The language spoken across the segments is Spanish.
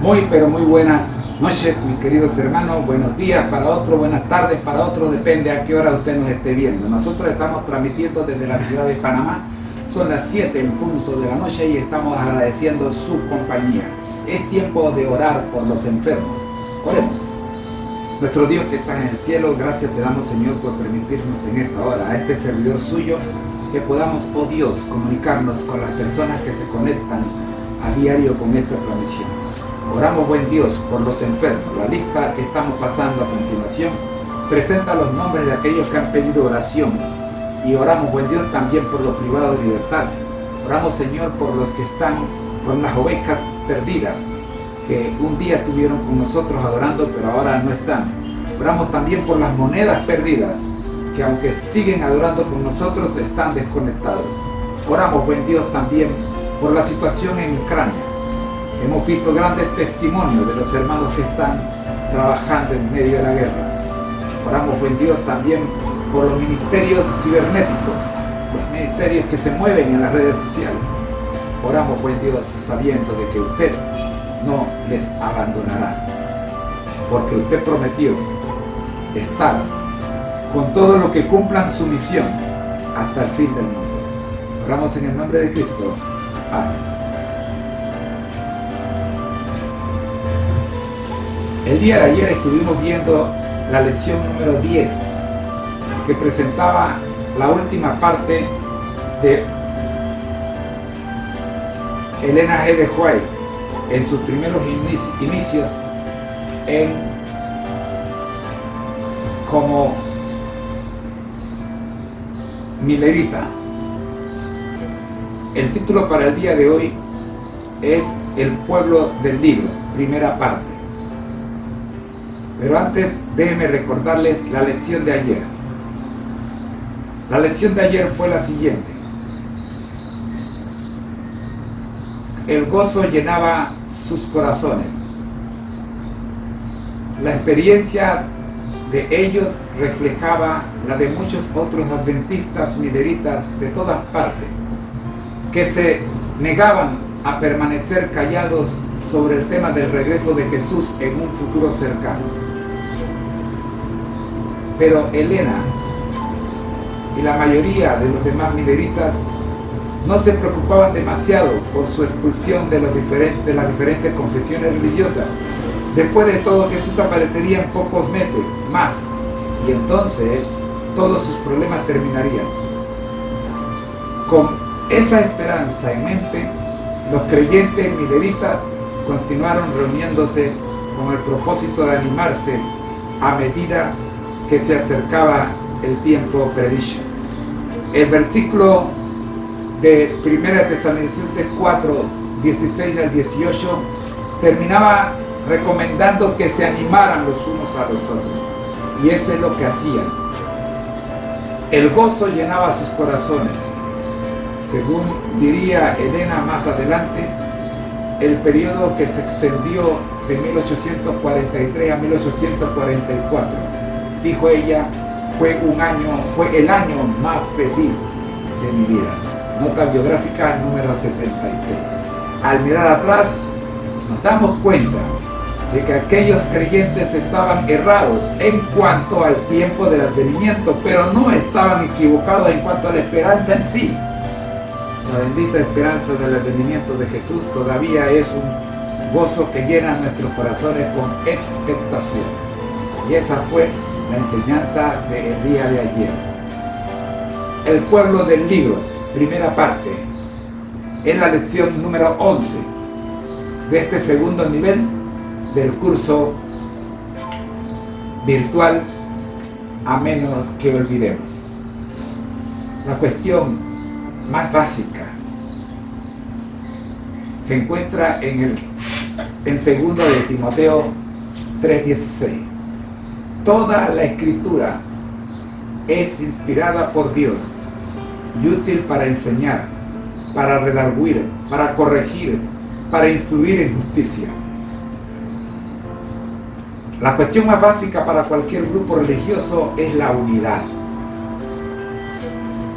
Muy pero muy buenas noches, mis queridos hermanos, buenos días para otros, buenas tardes para otros, depende a qué hora usted nos esté viendo. Nosotros estamos transmitiendo desde la ciudad de Panamá, son las 7 en punto de la noche y estamos agradeciendo su compañía. Es tiempo de orar por los enfermos. Oremos. Nuestro Dios que está en el cielo, gracias te damos, Señor, por permitirnos en esta hora, a este servidor suyo, que podamos, oh Dios, comunicarnos con las personas que se conectan a diario con esta transmisión. Oramos, buen Dios, por los enfermos. La lista que estamos pasando a continuación presenta los nombres de aquellos que han pedido oración. Y oramos, buen Dios, también por los privados de libertad. Oramos, Señor, por los que están con las ovejas perdidas, que un día estuvieron con nosotros adorando, pero ahora no están. Oramos también por las monedas perdidas, que aunque siguen adorando con nosotros, están desconectados. Oramos, buen Dios, también por la situación en Ucrania. Hemos visto grandes testimonios de los hermanos que están trabajando en medio de la guerra. Oramos, buen Dios, también por los ministerios cibernéticos, los ministerios que se mueven en las redes sociales. Oramos, buen Dios, sabiendo de que usted no les abandonará, porque usted prometió estar con todo lo que cumplan su misión hasta el fin del mundo. Oramos en el nombre de Cristo. Amén. El día de ayer estuvimos viendo la lección número 10, que presentaba la última parte de Elena G. de White en sus primeros inicios como milerita. El título para el día de hoy es El pueblo del libro, primera parte. Pero antes, déjenme recordarles la lección de ayer. La lección de ayer fue la siguiente. El gozo llenaba sus corazones. La experiencia de ellos reflejaba la de muchos otros adventistas mileritas de todas partes, que se negaban a permanecer callados sobre el tema del regreso de Jesús en un futuro cercano. Pero Elena y la mayoría de los demás mileritas no se preocupaban demasiado por su expulsión de las diferentes confesiones religiosas. Después de todo, Jesús aparecería en pocos meses más, y entonces todos sus problemas terminarían. Con esa esperanza en mente, los creyentes mileritas continuaron reuniéndose con el propósito de animarse a medida que se acercaba el tiempo predicho. El versículo de 1 Tesalonicenses 4, 16 al 18 terminaba recomendando que se animaran los unos a los otros, y eso es lo que hacían. El gozo llenaba sus corazones. Según diría Elena más adelante, el periodo que se extendió de 1843 a 1844, dijo ella, fue el año más feliz de mi vida. Nota biográfica número 66. Al mirar atrás, nos damos cuenta de que aquellos creyentes estaban errados en cuanto al tiempo del advenimiento, pero no estaban equivocados en cuanto a la esperanza en sí. La bendita esperanza del advenimiento de Jesús todavía es un gozo que llena nuestros corazones con expectación. Y esa fue la enseñanza del día de ayer. El pueblo del libro, primera parte, es la lección número 11 de este segundo nivel del curso virtual, a menos que olvidemos. La cuestión más básica se encuentra en 2 de Timoteo 3:16. Toda la escritura es inspirada por Dios y útil para enseñar, para redarguir, para corregir, para instruir en justicia. La cuestión más básica para cualquier grupo religioso es la unidad.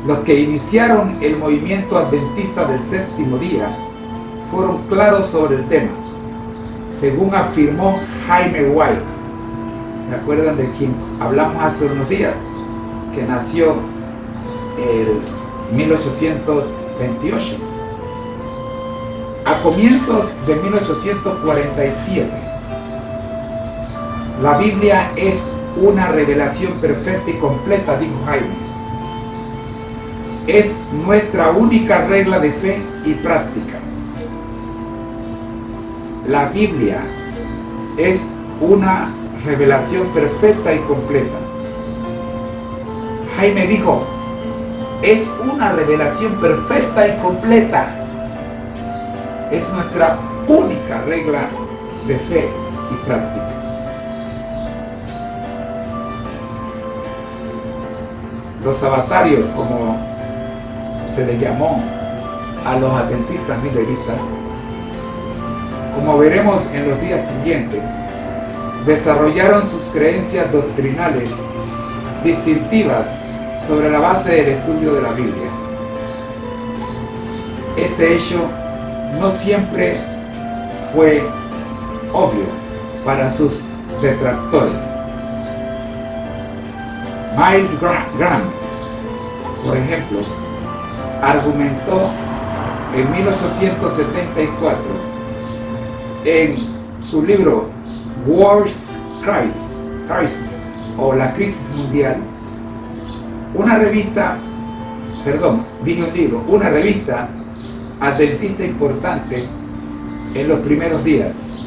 Los que iniciaron el movimiento adventista del séptimo día fueron claros sobre el tema. según afirmó Jaime White. ¿Se acuerdan de quien hablamos hace unos días? Que nació en 1828. A comienzos de 1847, la Biblia es una revelación perfecta y completa, dijo Jaime. Es nuestra única regla de fe y práctica. La Biblia es una revelación perfecta y completa. Jaime dijo, es una revelación perfecta y completa. Es nuestra única regla de fe y práctica. Los sabatarios, como se les llamó a los adventistas mileristas, como veremos en los días siguientes, desarrollaron sus creencias doctrinales distintivas sobre la base del estudio de la Biblia. Ese hecho no siempre fue obvio para sus detractores. Miles Graham, por ejemplo, argumentó en 1874 en su libro World Crisis o La Crisis Mundial, una revista adventista importante en los primeros días,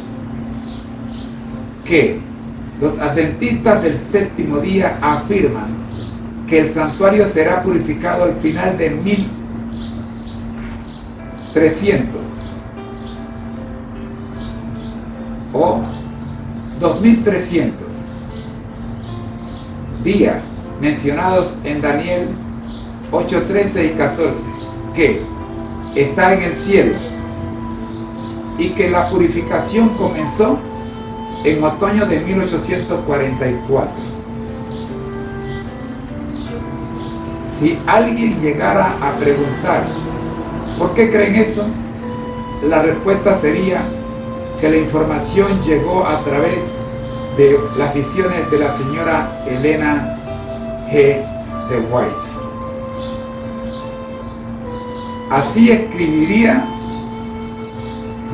que los adventistas del séptimo día afirman que el santuario será purificado al final de 1300 o 2300 días mencionados en Daniel 8:13 y 14, que está en el cielo y que la purificación comenzó en otoño de 1844. Si alguien llegara a preguntar ¿por qué creen eso?, la respuesta sería que la información llegó a través de las visiones de la señora Elena G. de White. Así escribiría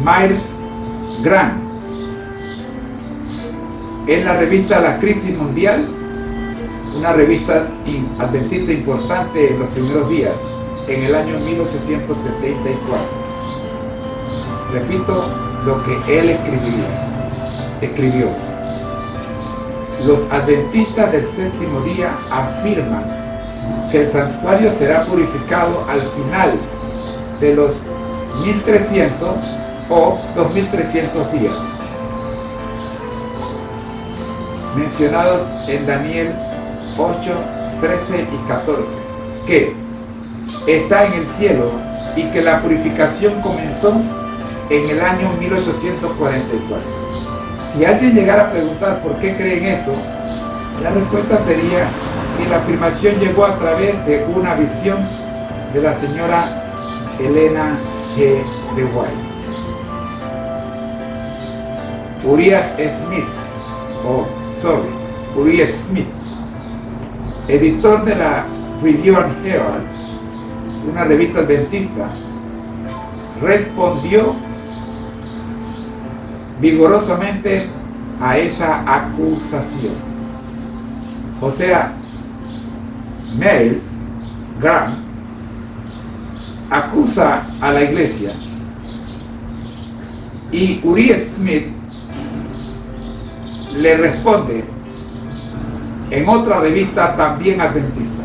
Miles Graham en la revista La Crisis Mundial, una revista adventista importante en los primeros días, en el año 1874. Repito lo que él escribió. Los adventistas del séptimo día afirman que el santuario será purificado al final de los 1300 o 2300 días mencionados en Daniel 8, 13 y 14, que está en el cielo y que la purificación comenzó en el año 1844. Si alguien llegara a preguntar por qué creen eso, la respuesta sería que la afirmación llegó a través de una visión de la señora Elena G. de White. Urias Smith, editor de la Review and Herald, una revista adventista, respondió vigorosamente a esa acusación. O sea, Miles Graham acusa a la iglesia y Urias Smith le responde en otra revista también adventista.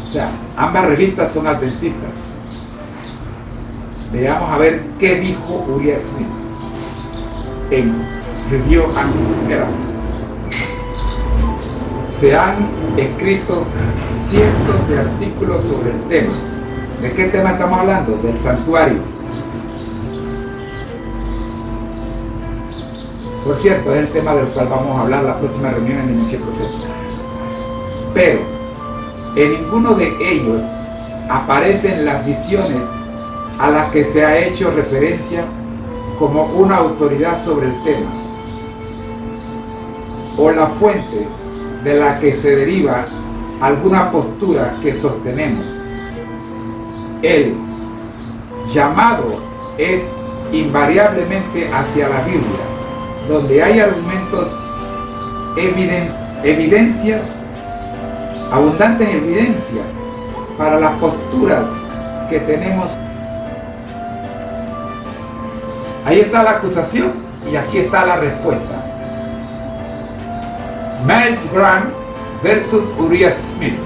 O sea, ambas revistas son adventistas. Veamos a ver qué dijo Urias Smith en Review and Herald. Se han escrito cientos de artículos sobre el tema. ¿De qué tema estamos hablando? Del santuario. Por cierto, es el tema del cual vamos a hablar la próxima reunión en Inicio Profética. Pero en ninguno de ellos aparecen las visiones a las que se ha hecho referencia como una autoridad sobre el tema, o la fuente de la que se deriva alguna postura que sostenemos. El llamado es invariablemente hacia la Biblia, donde hay argumentos, abundantes evidencias para las posturas que tenemos. Ahí está la acusación y aquí está la respuesta. Miles Graham versus Uriah Smith.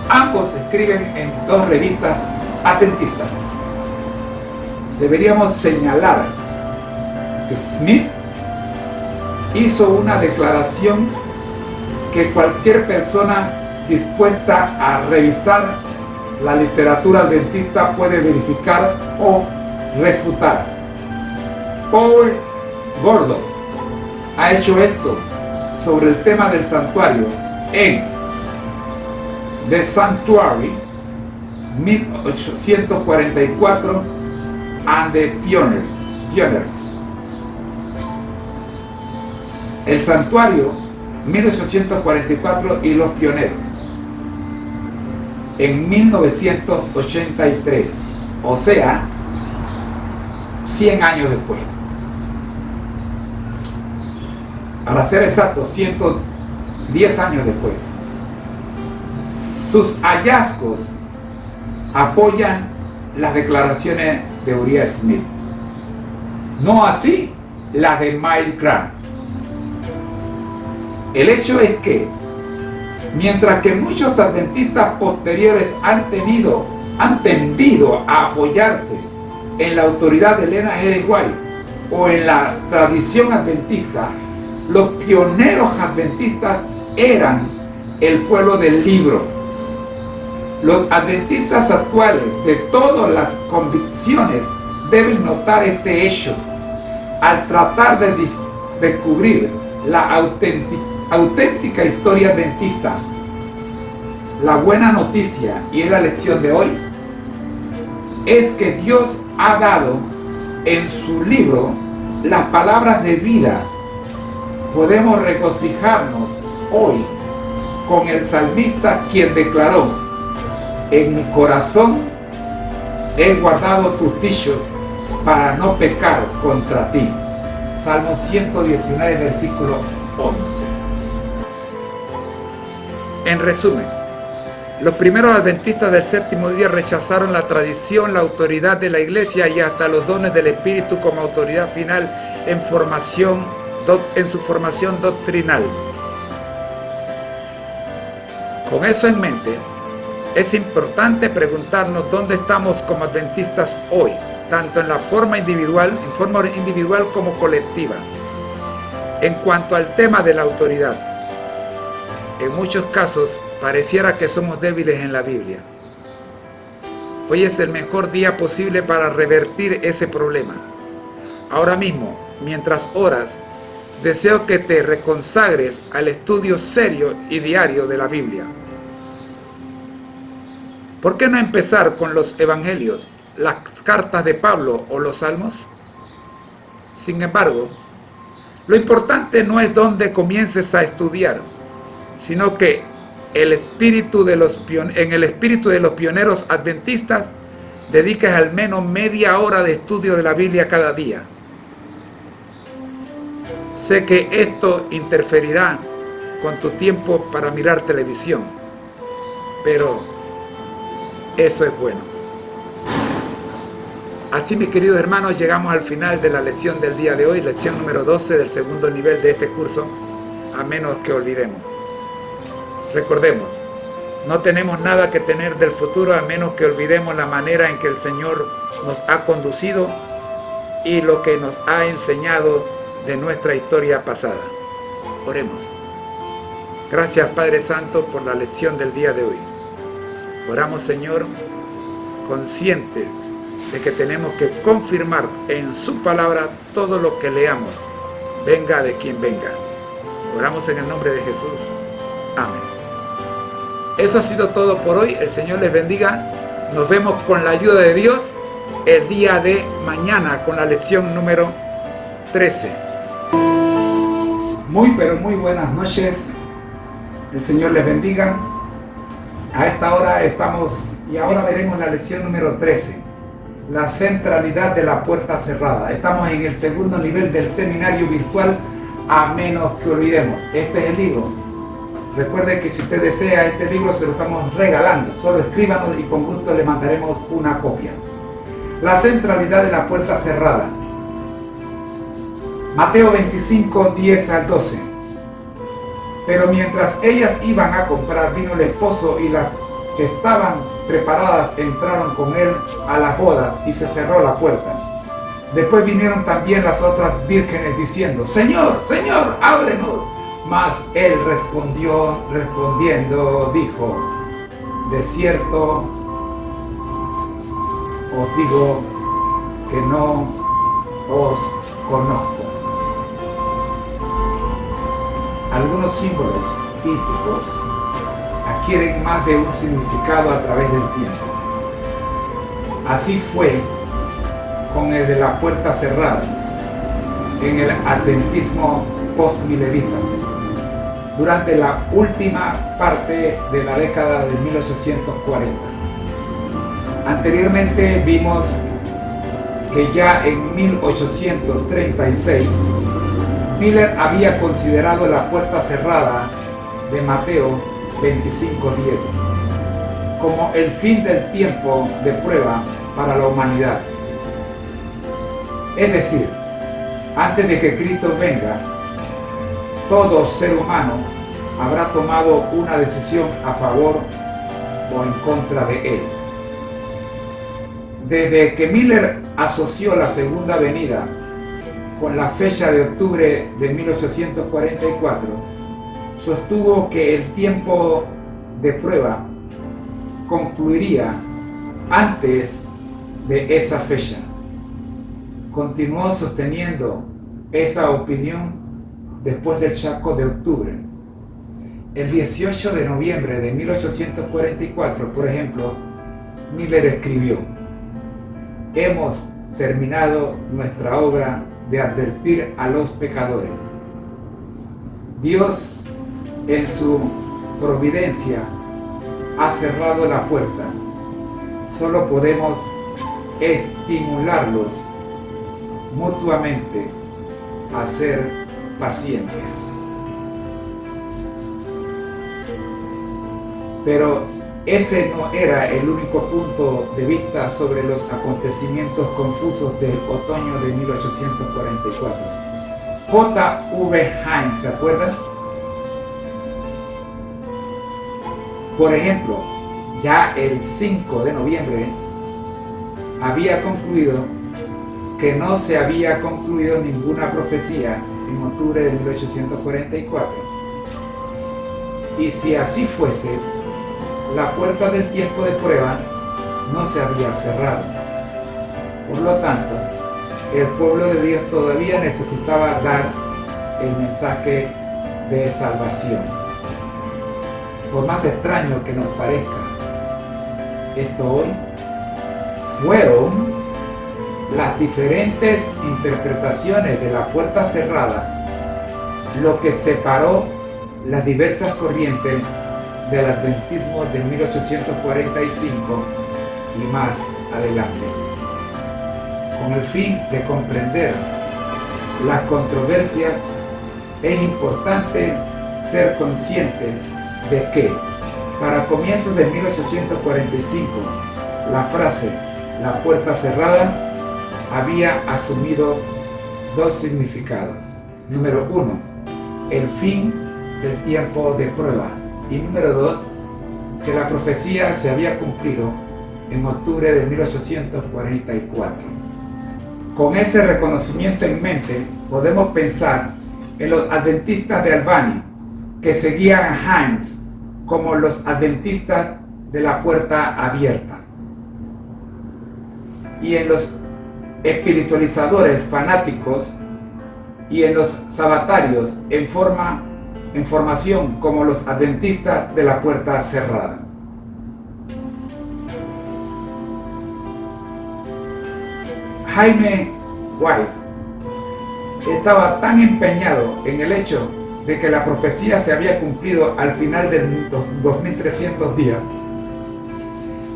Ambos escriben en dos revistas adventistas. Deberíamos señalar que Smith hizo una declaración que cualquier persona dispuesta a revisar la literatura adventista puede verificar o refutar. Paul Gordon ha hecho esto sobre el tema del santuario en The Sanctuary 1844 and the Pioneers. El santuario 1844 y los pioneros en 1983, o sea 100 años después. Para ser exacto, 110 años después. Sus hallazgos apoyan las declaraciones de Uriah Smith, no así las de Miles Graham. El hecho es que, mientras que muchos adventistas posteriores han tendido a apoyarse en la autoridad de Elena G. de White o en la tradición adventista, los pioneros adventistas eran el pueblo del libro. Los adventistas actuales de todas las convicciones deben notar este hecho al tratar de descubrir la auténtica historia adventista. La buena noticia, y es la lección de hoy, es que Dios ha dado en su libro las palabras de vida. Podemos regocijarnos hoy con el salmista, quien declaró: en mi corazón he guardado tus dichos para no pecar contra ti. Salmo 119, versículo 11. En resumen, los primeros adventistas del séptimo día rechazaron la tradición, la autoridad de la iglesia y hasta los dones del Espíritu como autoridad final en su formación doctrinal. Con eso en mente, es importante preguntarnos dónde estamos como adventistas hoy, tanto en forma individual como colectiva, en cuanto al tema de la autoridad. En muchos casos, pareciera que somos débiles en la Biblia. Hoy es el mejor día posible para revertir ese problema. Ahora mismo, mientras oras, deseo que te reconsagres al estudio serio y diario de la Biblia. ¿Por qué no empezar con los evangelios, las cartas de Pablo o los salmos? Sin embargo, lo importante no es dónde comiences a estudiar, sino que en el espíritu de los pioneros adventistas dediques al menos media hora de estudio de la Biblia cada día. Sé que esto interferirá con tu tiempo para mirar televisión, pero eso es bueno. Así, mis queridos hermanos, llegamos al final de la lección del día de hoy, lección número 12 del segundo nivel de este curso, a menos que olvidemos. Recordemos, no tenemos nada que temer del futuro a menos que olvidemos la manera en que el Señor nos ha conducido y lo que nos ha enseñado de nuestra historia pasada. Oremos. Gracias, Padre Santo, por la lección del día de hoy. Oramos, Señor, conscientes de que tenemos que confirmar en su palabra todo lo que leamos, venga de quien venga. Oramos en el nombre de Jesús. Amén. Eso ha sido todo por hoy. El Señor les bendiga. Nos vemos con la ayuda de Dios el día de mañana con la lección número 13. Muy pero muy buenas noches. El Señor les bendiga. A esta hora estamos y ahora veremos la lección número 13. La centralidad de la puerta cerrada. Estamos en el segundo nivel del seminario virtual, a menos que olvidemos. Este es el libro. Recuerde que si usted desea este libro se lo estamos regalando. Solo escríbanos y con gusto le mandaremos una copia. La centralidad de la puerta cerrada. Mateo 25, 10 al 12. Pero mientras ellas iban a comprar, vino el esposo y las que estaban preparadas entraron con él a la boda y se cerró la puerta. Después vinieron también las otras vírgenes diciendo: Señor, Señor, ábrenos. Mas él respondiendo dijo: de cierto os digo que no os conozco. Algunos símbolos bíblicos adquieren más de un significado a través del tiempo. Así fue con el de la puerta cerrada en el adventismo postmilerita durante la última parte de la década de 1840. Anteriormente vimos que ya en 1836 Miller había considerado la puerta cerrada de Mateo 25:10 como el fin del tiempo de prueba para la humanidad. Es decir, antes de que Cristo venga, todo ser humano habrá tomado una decisión a favor o en contra de él. Desde que Miller asoció la segunda venida con la fecha de octubre de 1844, sostuvo que el tiempo de prueba concluiría antes de esa fecha. Continuó sosteniendo esa opinión después del Chaco de octubre. El 18 de noviembre de 1844, por ejemplo, Miller escribió: hemos terminado nuestra obra de advertir a los pecadores. Dios, en su providencia, ha cerrado la puerta. Solo podemos estimularlos mutuamente a ser pacientes. Pero ese no era el único punto de vista sobre los acontecimientos confusos del otoño de 1844. J.V. Hines, ¿se acuerdan? Por ejemplo, ya el 5 de noviembre había concluido que no se había concluido ninguna profecía en octubre de 1844. Y si así fuese, la puerta del tiempo de prueba no se había cerrado. Por lo tanto, el pueblo de Dios todavía necesitaba dar el mensaje de salvación. Por más extraño que nos parezca esto hoy, fueron las diferentes interpretaciones de la puerta cerrada lo que separó las diversas corrientes del adventismo de 1845 y más adelante. Con el fin de comprender las controversias, es importante ser conscientes de que para comienzos de 1845 la frase "la puerta cerrada" había asumido dos significados. Número 1, el fin del tiempo de prueba. Y número 2, que la profecía se había cumplido en octubre de 1844. Con ese reconocimiento en mente, podemos pensar en los adventistas de Albany, que seguían a Hines como los adventistas de la puerta abierta, y en los espiritualizadores fanáticos y en los sabatarios en formación como los adventistas de la puerta cerrada. Jaime White estaba tan empeñado en el hecho de que la profecía se había cumplido al final de 2300 días,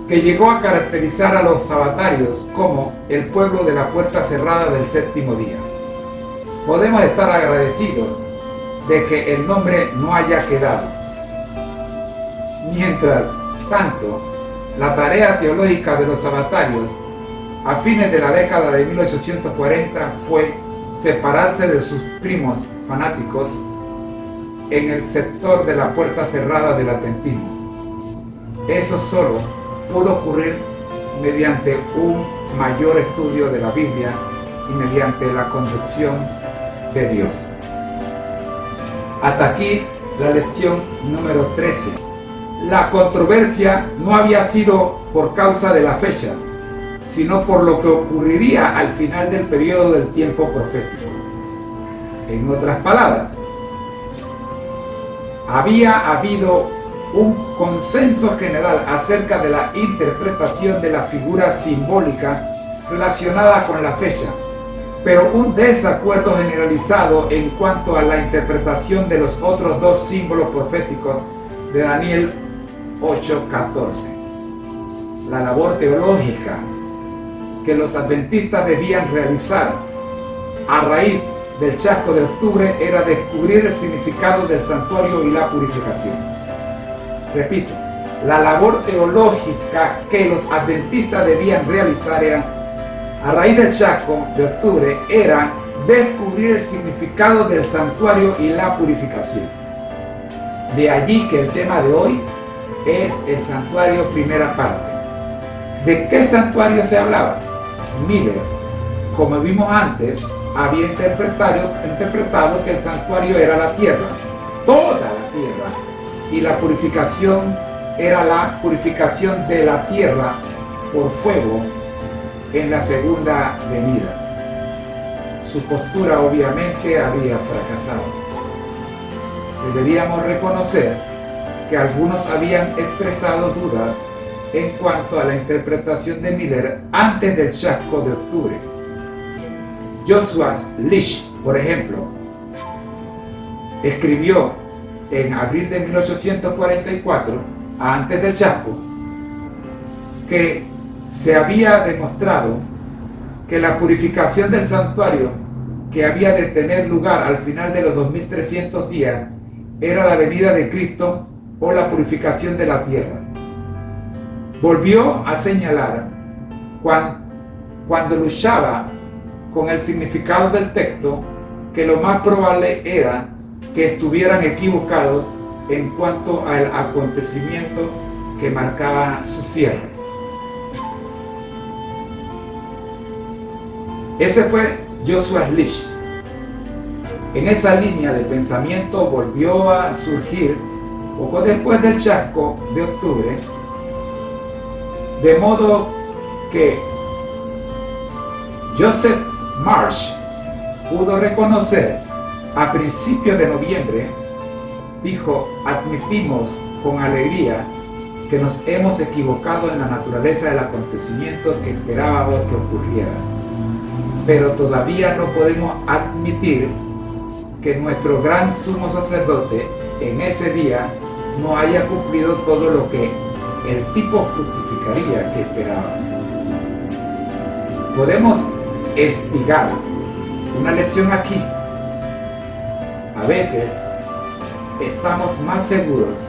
que llegó a caracterizar a los sabatarios como el pueblo de la puerta cerrada del séptimo día. Podemos estar agradecidos de que el nombre no haya quedado. Mientras tanto, la tarea teológica de los sabatarios a fines de la década de 1840 fue separarse de sus primos fanáticos en el sector de la puerta cerrada del adventismo. Eso solo pudo ocurrir mediante un mayor estudio de la Biblia y mediante la conducción de Dios. Hasta aquí la lección número 13. La controversia no había sido por causa de la fecha, sino por lo que ocurriría al final del periodo del tiempo profético. En otras palabras, había habido un consenso general acerca de la interpretación de la figura simbólica relacionada con la fecha, pero un desacuerdo generalizado en cuanto a la interpretación de los otros dos símbolos proféticos de Daniel 8:14. La labor teológica que los adventistas debían realizar a raíz del chasco de octubre era descubrir el significado del santuario y la purificación. Repito, la labor teológica que los adventistas debían realizar a raíz del chasco de octubre era descubrir el significado del santuario y la purificación. De allí que el tema de hoy es el santuario primera parte. ¿De qué santuario se hablaba? Miller, como vimos antes, había interpretado que el santuario era la tierra, toda la tierra, y la purificación era la purificación de la tierra por fuego en la segunda venida. Su postura obviamente había fracasado. Deberíamos reconocer que algunos habían expresado dudas en cuanto a la interpretación de Miller antes del chasco de octubre. Joshua Lish, por ejemplo, escribió en abril de 1844, antes del chasco, que se había demostrado que la purificación del santuario que había de tener lugar al final de los 2300 días era la venida de Cristo o la purificación de la tierra. Volvió a señalar cuando luchaba con el significado del texto que lo más probable era que estuvieran equivocados en cuanto al acontecimiento que marcaba su cierre. Ese fue Joshua Lish. En esa línea de pensamiento volvió a surgir poco después del chasco de octubre, de modo que Joseph Marsh pudo reconocer a principios de noviembre, dijo: admitimos con alegría que nos hemos equivocado en la naturaleza del acontecimiento que esperábamos que ocurriera, pero todavía no podemos admitir que nuestro gran sumo sacerdote en ese día no haya cumplido todo lo que el tipo justificaría que esperábamos. Podemos espigar una lección aquí. A veces estamos más seguros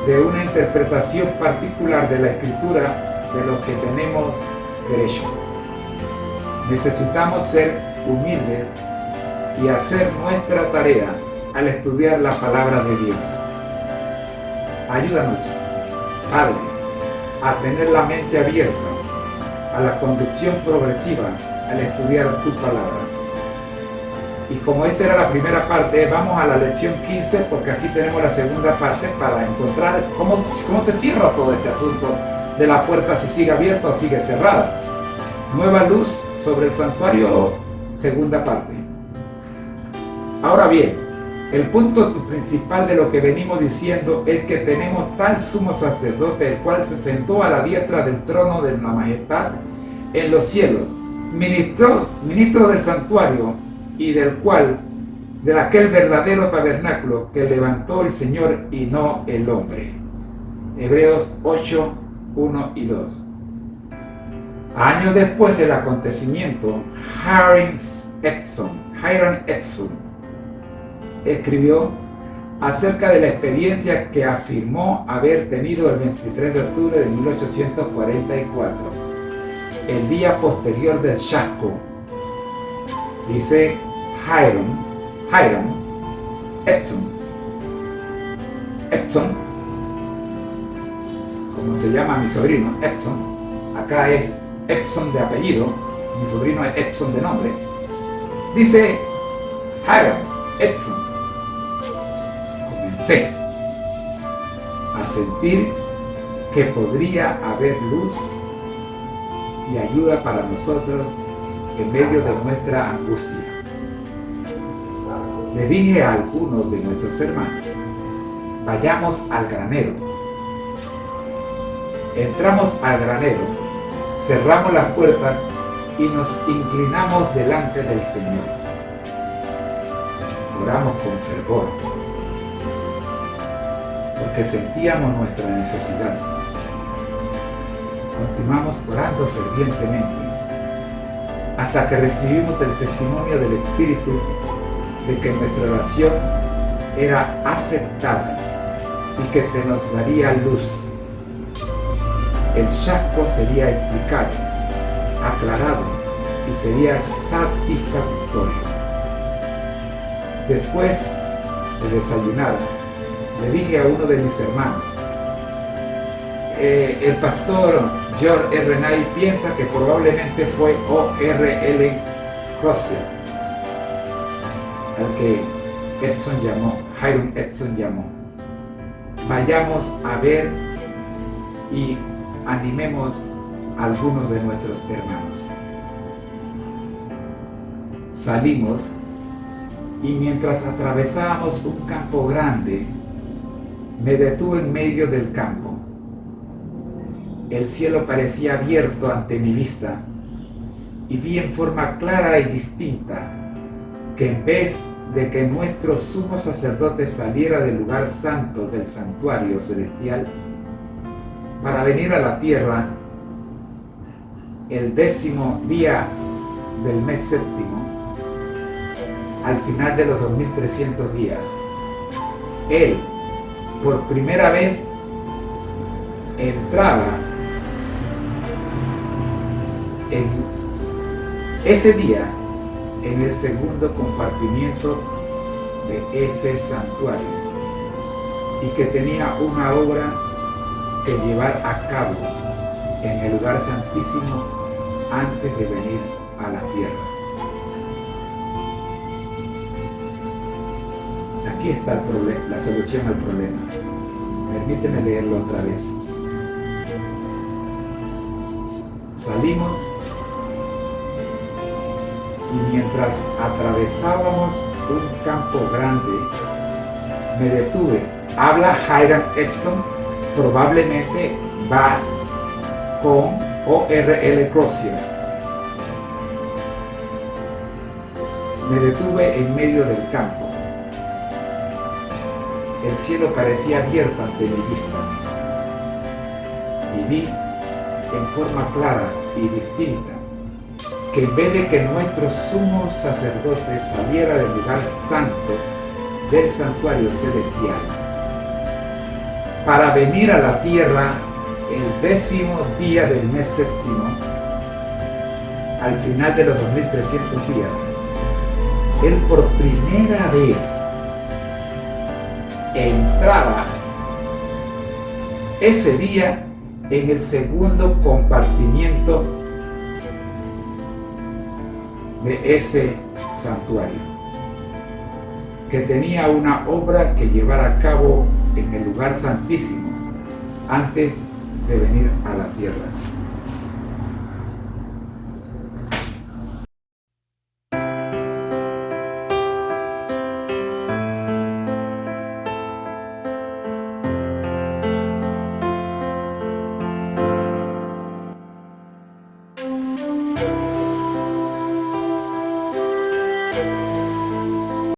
de una interpretación particular de la escritura de lo que tenemos derecho. Necesitamos ser humildes y hacer nuestra tarea al estudiar la palabra de Dios. Ayúdanos, Padre, a tener la mente abierta a la conducción progresiva al estudiar tu palabra. Y como esta era la primera parte, vamos a la lección 15, porque aquí tenemos la segunda parte para encontrar cómo se cierra todo este asunto de la puerta, si sigue abierta o sigue cerrada. Nueva luz sobre el santuario, segunda parte. Ahora bien, el punto principal de lo que venimos diciendo es que tenemos tal sumo sacerdote, el cual se sentó a la diestra del trono de la majestad en los cielos, ministro del santuario y de aquel verdadero tabernáculo que levantó el Señor y no el hombre. Hebreos 8, 1 y 2. Años después del acontecimiento, Hiram Edson escribió acerca de la experiencia que afirmó haber tenido el 23 de octubre de 1844, el día posterior del chasco. Dice Hiram Edson, como se llama mi sobrino, Edson. Acá es Edson de apellido, mi sobrino es Edson de nombre. Dice Hiram Edson: comencé a sentir que podría haber luz y ayuda para nosotros en medio de nuestra angustia. Le dije a algunos de nuestros hermanos: vayamos al granero. Entramos al granero, cerramos las puertas y nos inclinamos delante del Señor. Oramos con fervor, porque sentíamos nuestra necesidad. Continuamos orando fervientemente, hasta que recibimos el testimonio del Espíritu de que nuestra oración era aceptada y que se nos daría luz. El chasco sería explicado, aclarado y sería satisfactorio. Después de desayunar, le dije a uno de mis hermanos: el pastor George R. Knight piensa que probablemente fue O.R.L. Crozier al que Hiram Edson llamó. Vayamos a ver y animemos a algunos de nuestros hermanos. Salimos y mientras atravesábamos un campo grande, me detuve en medio del campo. El cielo parecía abierto ante mi vista y vi en forma clara y distinta que en vez de que nuestro sumo sacerdote saliera del lugar santo del santuario celestial para venir a la tierra el 10º día del mes séptimo, al final de los 2300 días, él por primera vez entraba en ese día en el segundo compartimiento de ese santuario y que tenía una obra que llevar a cabo en el lugar santísimo antes de venir a la tierra. Aquí está el problema, la solución al problema. Permíteme leerlo otra vez. Salimos y mientras atravesábamos un campo grande, me detuve. Habla Hiram Edson, probablemente va con O.R.L. Crozier. Me detuve en medio del campo. El cielo parecía abierto ante mi vista y vi en forma clara y distinta que en vez de que nuestro sumo sacerdote saliera del lugar santo del santuario celestial para venir a la tierra el 10º día del mes séptimo, al final de los 2300 días, él por primera vez entraba ese día en el segundo compartimiento de ese santuario, que tenía una obra que llevar a cabo en el lugar santísimo antes de venir a la tierra.